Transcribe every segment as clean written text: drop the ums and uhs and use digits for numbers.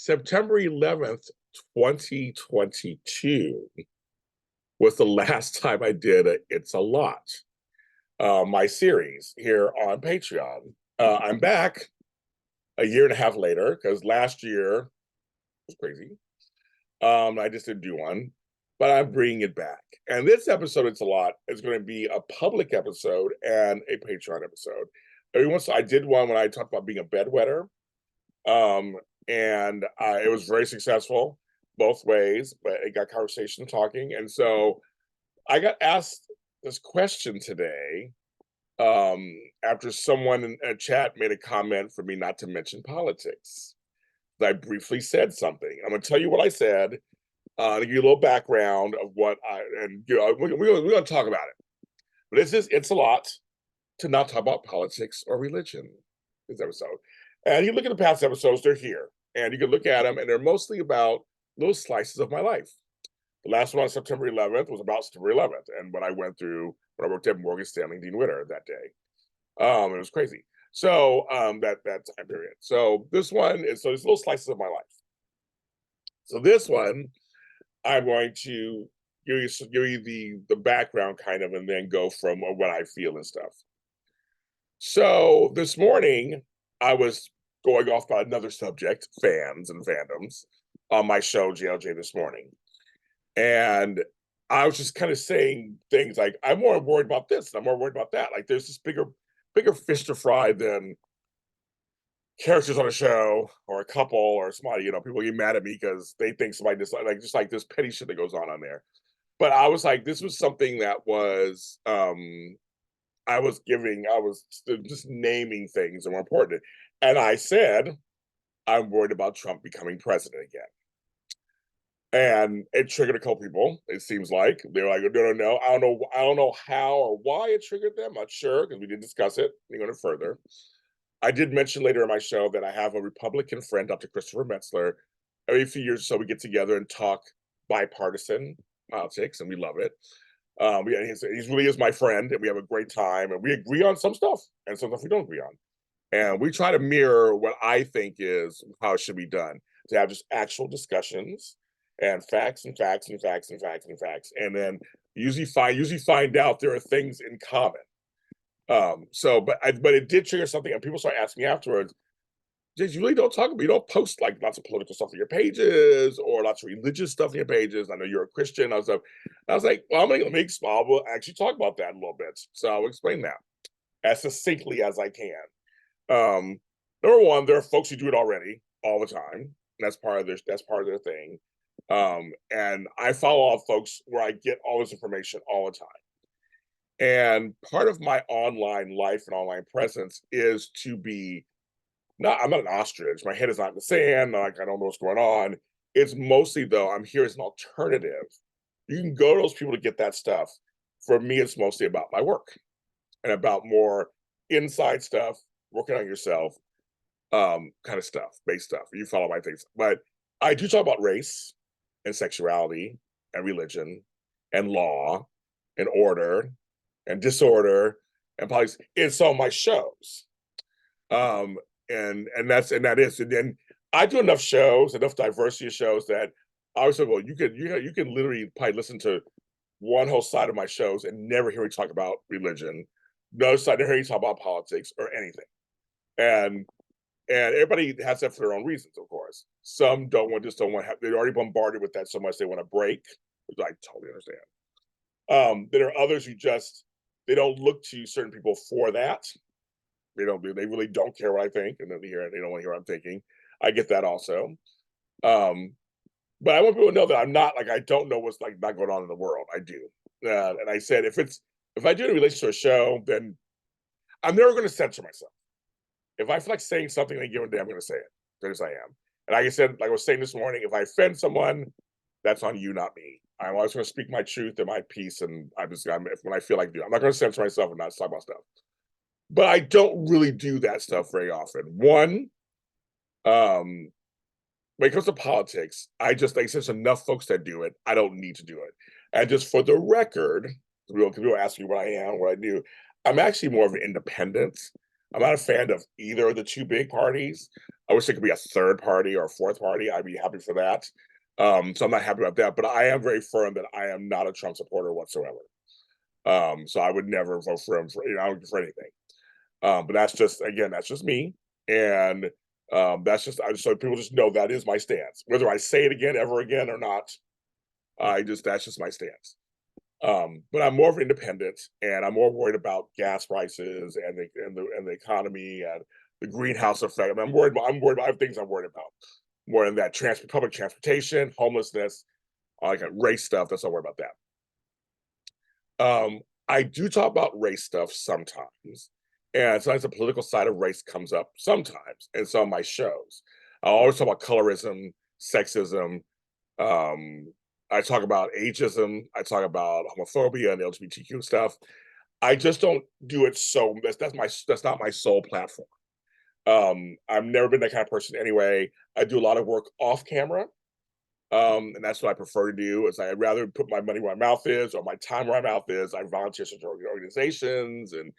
September 11th, 2022 was the last time I did It's a Lot, my series here on Patreon. I'm back a year and a half later because last year was crazy. I just didn't do one, but I'm bringing it back. And this episode, It's a Lot, is going to be a public episode and a Patreon episode. Every once I did one when I talked about being a bedwetter, and it was very successful both ways, but it got conversation talking. And so I got asked this question today after someone in a chat made a comment for me not to mention politics. I briefly said something. I'm going to tell you what I said, to give you a little background of what we're going to talk about it. But it's a lot to not talk about politics or religion, this episode. And you look at the past episodes, they're here. And you can look at them, and they're mostly about little slices of my life. The last one on September 11th was about September 11th and what I went through when I worked at Morgan Stanley Dean Witter that day. It was crazy. So that time period. So this one is these little slices of my life. So this one, I'm going to give you the background kind of, and then go from what I feel and stuff. So this morning, I was going off about another subject, fans and fandoms, on my show, JLJ This Morning. And I was just kind of saying things like, I'm more worried about this, and I'm more worried about that. Like there's this bigger fish to fry than characters on a show or a couple or somebody, people get mad at me because they think somebody just like this petty shit that goes on there. But I was like, this was something that was, I was just naming things that were important. And I said, I'm worried about Trump becoming president again. And it triggered a couple people, it seems like. They're like, no. I don't know how or why it triggered them. I'm not sure, because we didn't discuss it any further. I did mention later in my show that I have a Republican friend, Dr. Christopher Metzler. Every few years or so, we get together and talk bipartisan politics, and we love it. He really is my friend, and we have a great time, and we agree on some stuff, and some stuff we don't agree on. And we try to mirror what I think is how it should be done, to have just actual discussions and facts and facts and facts and facts and facts, and then usually find out there are things in common. But it did trigger something, and people start asking me afterwards, you really don't talk about, you don't post like lots of political stuff on your pages or lots of religious stuff on your pages. I know you're a Christian. I was like, well, I will actually talk about that a little bit. So I'll explain that as succinctly as I can. Number one, there are folks who do it already all the time. That's part of their thing. And I follow all folks where I get all this information all the time. And part of my online life and online presence is to be I'm not an ostrich. My head is not in the sand. Like I don't know what's going on. It's mostly though, I'm here as an alternative. You can go to those people to get that stuff. For me, it's mostly about my work and about more inside stuff, working on yourself, kind of stuff, base stuff. You follow my things. But I do talk about race and sexuality and religion and law and order and disorder and politics in some of my shows. And then I do enough shows, enough diversity of shows that I always say, well, you can literally probably listen to one whole side of my shows and never hear me talk about religion, no side, never hear me talk about politics or anything. And everybody has that for their own reasons, of course. Some don't want they're already bombarded with that so much they want to break, which I totally understand. There are others who they don't look to certain people for that. They really don't care what I think, and then they don't want to hear what I'm thinking. I get that also. But I want people to know that I'm not I don't know what's not going on in the world. I do. And I said, if I do in relation to a show, then I'm never going to censor myself. If I feel like saying something any given day, I'm going to say it. Because I am. And like I said, like I was saying this morning, if I offend someone, that's on you, not me. I'm always going to speak my truth and my piece, and when I feel like doing, I'm not going to censor myself and not talk about stuff. But I don't really do that stuff very often. One, when it comes to politics, I just think there's enough folks that do it. I don't need to do it. And just for the record, because people ask me what I am, what I do, I'm actually more of an independent. I'm not a fan of either of the two big parties. I wish there could be a third party or a fourth party. I'd be happy for that. So I'm not happy about that, but I am very firm that I am not a Trump supporter whatsoever. So I would never vote for him for, I would for anything. But that's just, again, that's just me. And that's just, I just so people just know that is my stance. Whether I say it again ever again or not, that's just my stance. But I'm more of an independent, and I'm more worried about gas prices and the economy and the greenhouse effect. I mean, I'm worried about I have things I'm worried about more than that. Public transportation, homelessness, like race stuff. That's not worried about that. I do talk about race stuff sometimes, and sometimes the political side of race comes up sometimes in some of my shows. I always talk about colorism, sexism, um, I talk about ageism. I talk about homophobia and LGBTQ stuff. I just don't do it so that's not my sole platform. I've never been that kind of person anyway. I do a lot of work off camera. And that's what I prefer to do is I'd rather put my money where my mouth is or my time where my mouth is. I volunteer certain organizations and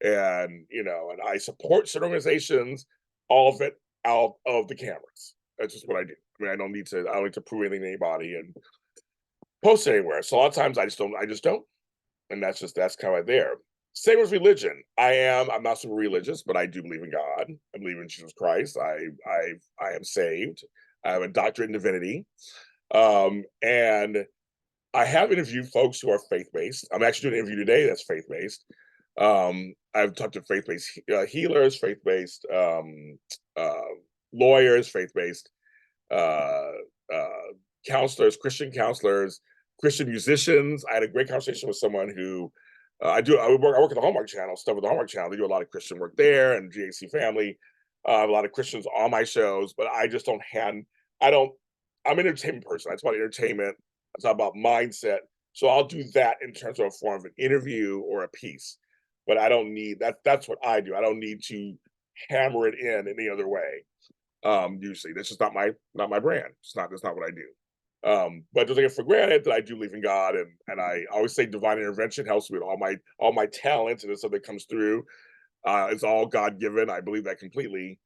I support certain organizations, all of it out of the cameras. That's just what I do. I mean, I don't need to prove anything to anybody and post it anywhere. So a lot of times I just don't. And that's kind of there. Same with religion. I'm not super religious, but I do believe in God. I believe in Jesus Christ. I am saved. I have a doctorate in divinity. And I have interviewed folks who are faith-based. I'm actually doing an interview today that's faith-based. I've talked to faith-based healers, faith-based uh, lawyers, faith-based uh, uh, counselors, Christian counselors, Christian musicians. I had a great conversation with someone who I work at the Hallmark Channel, stuff with the Hallmark Channel. They do a lot of Christian work there and GAC family. A lot of Christians on my shows, but I just don't hand. I don't. I'm an entertainment person. It's about entertainment. It's not about mindset. So I'll do that in terms of a form of an interview or a piece. But I don't need that. That's what I do. I don't need to hammer it in any other way. Usually, that's just not my brand. That's not what I do. But don't take it for granted that I do believe in God, and I always say divine intervention helps me with all my talents and the stuff that comes through. It's all God given. I believe that completely,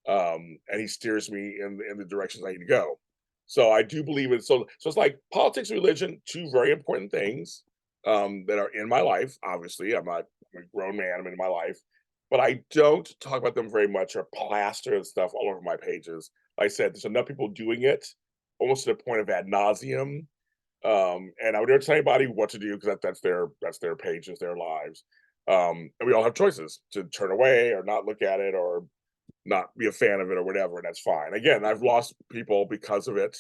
and He steers me in the directions I need to go. So I do believe it. So it's like politics, and religion, two very important things that are in my life. Obviously, I'm a grown man. I'm in my life, but I don't talk about them very much or plaster and stuff all over my pages. Like I said, there's enough people doing it almost to the point of ad nauseum. And I would never tell anybody what to do because that's their pages, their lives. And we all have choices to turn away or not look at it or not be a fan of it or whatever, and that's fine. Again, I've lost people because of it.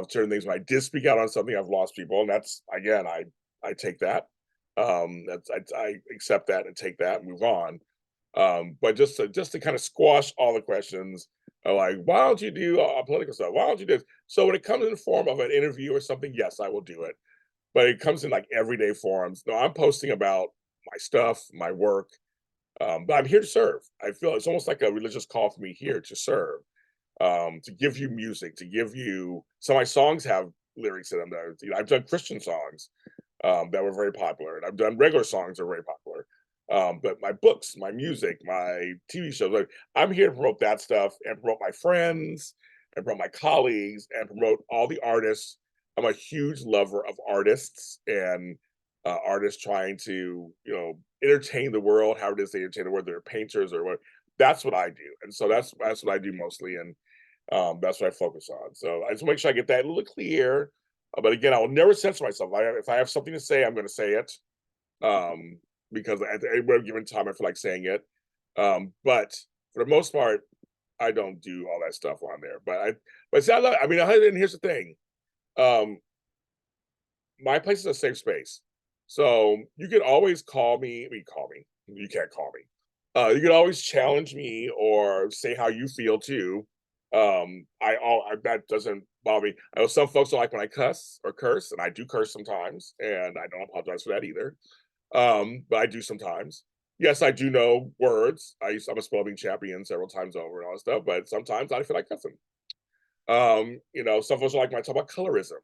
Certain things when I did speak out on something, I've lost people, and that's again, I take that. I accept that and take that and move on. But just to kind of squash all the questions, like why don't you do political stuff? Why don't you do this? So when it comes in the form of an interview or something, yes, I will do it. But it comes in like everyday forums. No, I'm posting about my stuff, my work. But I'm here to serve. I feel it's almost like a religious call for me here to serve, to give you music, to give you. Some of my songs have lyrics in them. I've done Christian songs that were very popular, and I've done regular songs that are very popular. But my books, my music, my TV shows, like, I'm here to promote that stuff and promote my friends and promote my colleagues and promote all the artists. I'm a huge lover of artists and artists trying to, entertain the world, how it is they entertain the world, they're painters or what. That's what I do. And so that's what I do mostly. And that's what I focus on. So I just make sure I get that a little clear. But again, I will never censor myself. If I have something to say, I'm going to say it. Um, because at any given time, I feel like saying it. But for the most part, I don't do all that stuff on there. But see, and here's the thing. Um, my place is a safe space. So you can always call me. I mean, call me. You can't call me. You can always challenge me or say how you feel too. That doesn't bother me. I know some folks don't like when I cuss or curse, and I do curse sometimes, and I don't apologize for that either. But I do sometimes. Yes, I do know words. I'm a spelling champion several times over and all that stuff, but sometimes I feel like cussing. Some folks don't like when I talk about colorism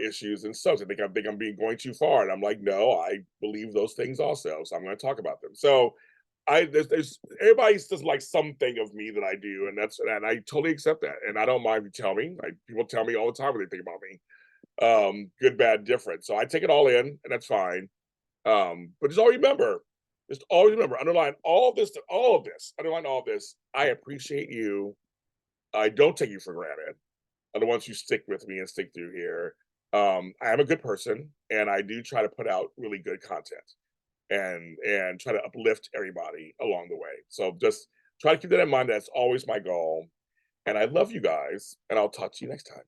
issues and stuff. I think I'm being going too far, and I'm like, no, I believe those things also, so I'm going to talk about them. So there's everybody does like something of me that I do, and I totally accept that, and I don't mind if you tell me. Like people tell me all the time what they think about me, good, bad, different. So I take it all in, and that's fine. But just always remember, all of this, underline all of this. I appreciate you. I don't take you for granted. Are the ones who stick with me and stick through here. I am a good person, and I do try to put out really good content and try to uplift everybody along the way. So just try to keep that in mind. That's always my goal. And I love you guys, and I'll talk to you next time.